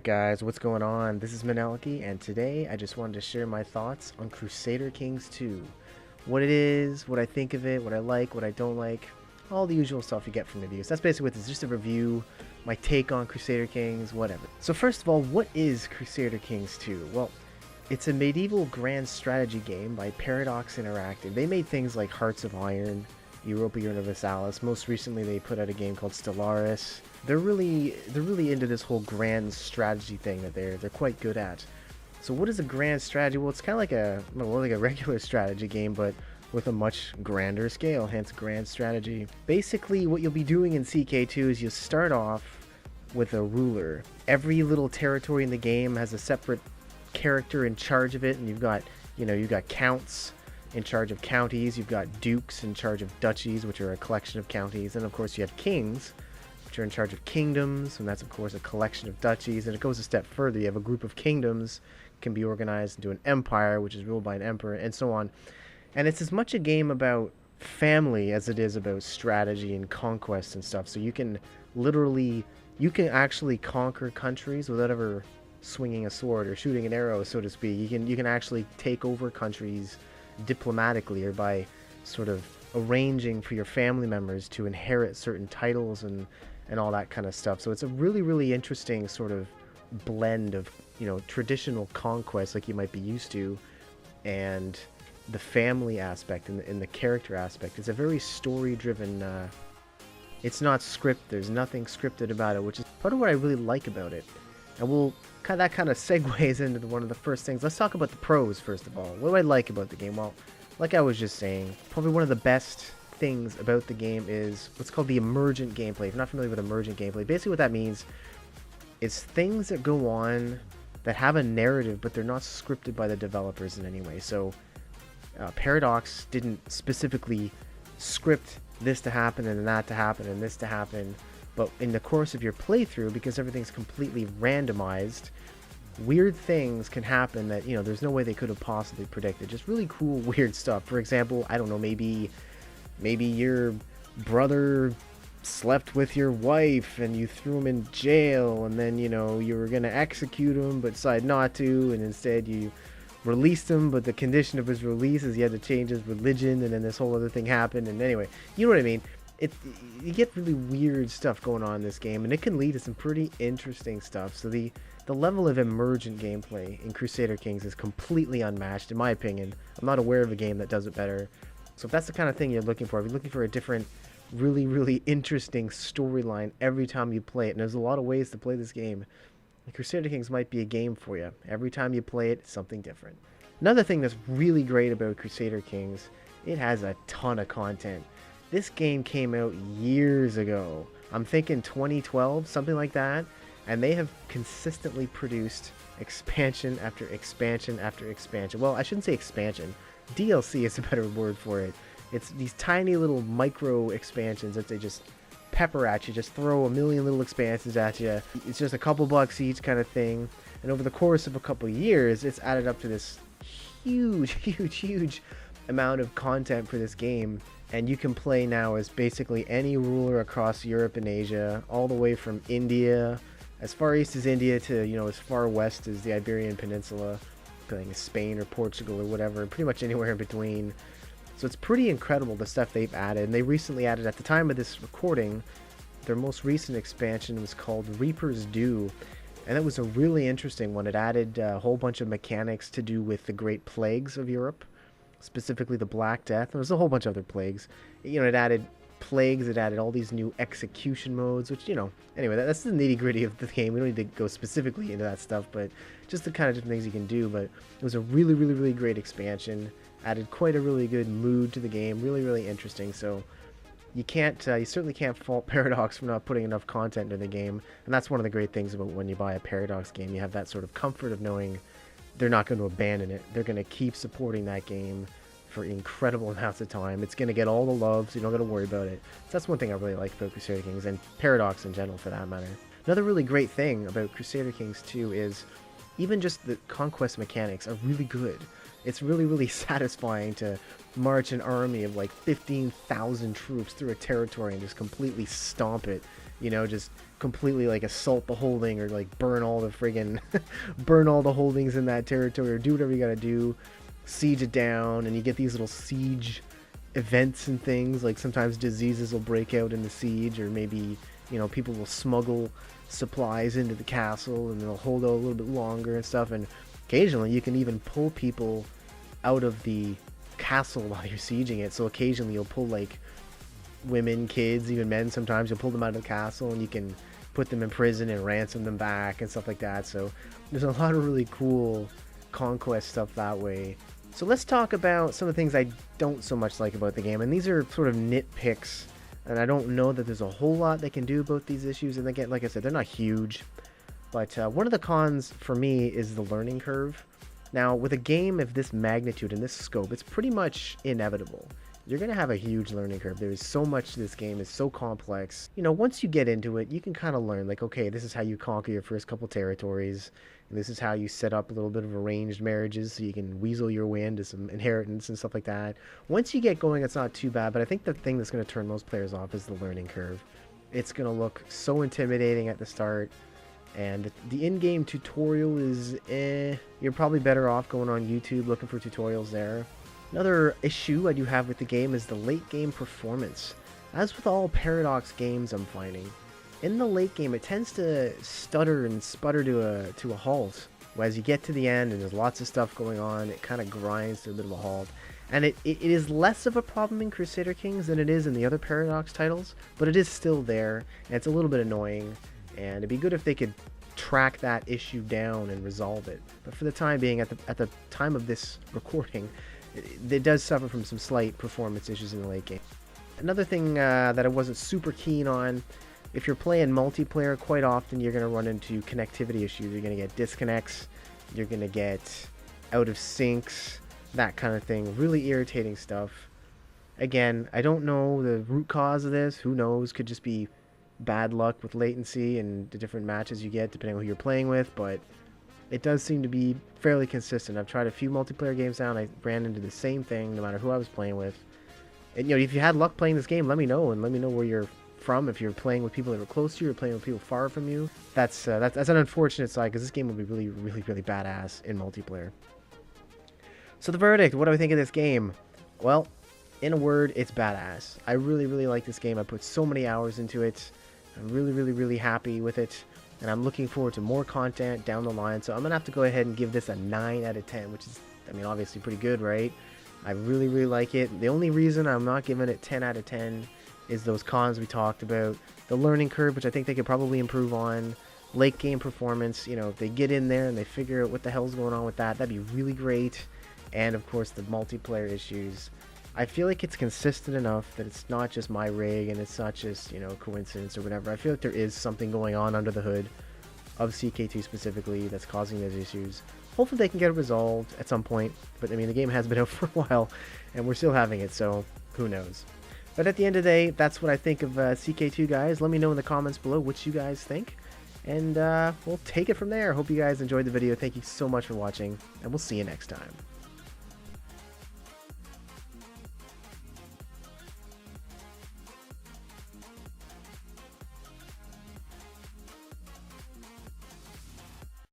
guys, what's going on? This is Manelki, and today I just wanted to share my thoughts on Crusader Kings 2. What it is, what I think of it, what I like, what I don't like, all the usual stuff you get from reviews. That's basically what this is, just a review, my take on Crusader Kings, whatever. So first of all, what is Crusader Kings 2? Well, it's a medieval grand strategy game by Paradox Interactive. They made things like Hearts of Iron, Europa Universalis. Most recently, they put out a game called Stellaris. They're really into this whole grand strategy thing that they're quite good at. So what is a grand strategy? Well, it's kind of like a regular strategy game, but with a much grander scale, hence grand strategy. Basically, what you'll be doing in CK2 is you'll start off with a ruler. Every little territory in the game has a separate character in charge of it, and you've got counts in charge of counties, you've got dukes in charge of duchies, which are a collection of counties, and of course you have kings, which are in charge of kingdoms, and that's of course a collection of duchies. And it goes a step further. You have a group of kingdoms can be organized into an empire, which is ruled by an emperor, and so on. And it's as much a game about family as it is about strategy and conquest and stuff. So you can actually conquer countries without ever swinging a sword or shooting an arrow, so to speak. You can actually take over countries diplomatically, or by sort of arranging for your family members to inherit certain titles and all that kind of stuff. So it's a really interesting sort of blend of traditional conquest like you might be used to, and the family aspect and the character aspect. It's a very story driven, it's not script, there's nothing scripted about it, which is part of what I really like about it. And that kind of segues into one of the first things. Let's talk about the pros first of all. What do I like about the game? Well, like I was just saying, probably one of the best things about the game is what's called the emergent gameplay. If you're not familiar with emergent gameplay, basically what that means is things that go on that have a narrative, but they're not scripted by the developers in any way. So Paradox didn't specifically script this to happen and that to happen and this to happen. But in the course of your playthrough, because everything's completely randomized, weird things can happen that, there's no way they could have possibly predicted. Just really cool, weird stuff. For example, I don't know, maybe your brother slept with your wife and you threw him in jail, and then, you were going to execute him but decided not to, and instead you released him, but the condition of his release is he had to change his religion, and then this whole other thing happened. And anyway, you know what I mean. You get really weird stuff going on in this game, and it can lead to some pretty interesting stuff. So the level of emergent gameplay in Crusader Kings is completely unmatched, in my opinion. I'm not aware of a game that does it better. So if that's the kind of thing you're looking for, if you're looking for a different, really interesting storyline every time you play it, and there's a lot of ways to play this game, Crusader Kings might be a game for you. Every time you play it, it's something different. Another thing that's really great about Crusader Kings, it has a ton of content. This game came out years ago. I'm thinking 2012, something like that. And they have consistently produced expansion after expansion after expansion. Well, I shouldn't say expansion. DLC is a better word for it. It's these tiny little micro expansions that they just pepper at you. Just throw a million little expansions at you. It's just a couple bucks each kind of thing. And over the course of a couple years, it's added up to this huge amount of content for this game. And you can play now as basically any ruler across Europe and Asia, all the way from India, as far east as India, to, as far west as the Iberian Peninsula, playing Spain or Portugal or whatever, pretty much anywhere in between. So it's pretty incredible the stuff they've added. And they recently added, at the time of this recording, their most recent expansion was called Reaper's Due. And that was a really interesting one. It added a whole bunch of mechanics to do with the Great Plagues of Europe, specifically the Black Death. There was a whole bunch of other plagues. It added plagues, it added all these new execution modes, which, anyway, that's the nitty-gritty of the game. We don't need to go specifically into that stuff, but just the kind of different things you can do. But it was a really great expansion. Added quite a really good mood to the game. Really interesting. So you certainly can't fault Paradox for not putting enough content into the game. And that's one of the great things about when you buy a Paradox game. You have that sort of comfort of knowing they're not going to abandon it. They're going to keep supporting that game for incredible amounts of time. It's going to get all the love, so you don't got to worry about it. So that's one thing I really like about Crusader Kings, and Paradox in general for that matter. Another really great thing about Crusader Kings 2 is even just the conquest mechanics are really good. It's really satisfying to march an army of like 15,000 troops through a territory and just completely stomp it, you know, just completely like assault the holding, or like burn all the friggin' burn all the holdings in that territory, or do whatever you gotta do, siege it down. And you get these little siege events and things, like sometimes diseases will break out in the siege, or maybe, you know, people will smuggle supplies into the castle and they'll hold out a little bit longer and stuff. And occasionally you can even pull people out of the castle while you're sieging it. So occasionally you'll pull like women, kids, even men, sometimes you'll pull them out of the castle and you can put them in prison and ransom them back and stuff like that. So there's a lot of really cool conquest stuff that way. So let's talk about some of the things I don't so much like about the game, and these are sort of nitpicks, and I don't know that there's a whole lot they can do about these issues. And again, like I said, they're not huge, but one of the cons for me is the learning curve. Now, with a game of this magnitude and this scope, it's pretty much inevitable. You're going to have a huge learning curve. There is so much to this game. It's so complex. You know, once you get into it, you can kind of learn, like, okay, this is how you conquer your first couple territories. And this is how you set up a little bit of arranged marriages so you can weasel your way into some inheritance and stuff like that. Once you get going, it's not too bad. But I think the thing that's going to turn most players off is the learning curve. It's going to look so intimidating at the start. And the in-game tutorial is you're probably better off going on YouTube looking for tutorials there. Another issue I do have with the game is the late game performance. As with all Paradox games, I'm finding, in the late game it tends to stutter and sputter to a halt. As you get to the end and there's lots of stuff going on, it kind of grinds to a bit of a halt. And it is less of a problem in Crusader Kings than it is in the other Paradox titles, but it is still there, and it's a little bit annoying. And it'd be good if they could track that issue down and resolve it. But for the time being, at the time of this recording, it does suffer from some slight performance issues in the late game. Another thing that I wasn't super keen on, if you're playing multiplayer, quite often you're going to run into connectivity issues. You're going to get disconnects, you're going to get out of syncs, that kind of thing. Really irritating stuff. Again, I don't know the root cause of this. Who knows? Could just be bad luck with latency and the different matches you get depending on who you're playing with, but it does seem to be fairly consistent. I've tried a few multiplayer games now and I ran into the same thing no matter who I was playing with. And, you know, if you had luck playing this game, let me know, and let me know where you're from. If you're playing with people that were close to you or playing with people far from you, that's an unfortunate side, because this game would be really, really, really badass in multiplayer. So the verdict, what do I think of this game? Well, in a word, it's badass. I really, really like this game. I put so many hours into it. I'm really, really, really happy with it, and I'm looking forward to more content down the line. So I'm going to have to go ahead and give this a 9 out of 10, which is, I mean, obviously pretty good, right? I really, really like it. The only reason I'm not giving it 10 out of 10 is those cons we talked about. The learning curve, which I think they could probably improve on. Late game performance, you know, if they get in there and they figure out what the hell's going on with that, that'd be really great. And of course, the multiplayer issues. I feel like it's consistent enough that it's not just my rig and it's not just, you know, coincidence or whatever. I feel like there is something going on under the hood of CK2 specifically that's causing those issues. Hopefully they can get it resolved at some point, but I mean, the game has been out for a while and we're still having it, so who knows. But at the end of the day, that's what I think of CK2, guys. Let me know in the comments below what you guys think, and we'll take it from there. Hope you guys enjoyed the video. Thank you so much for watching, and we'll see you next time.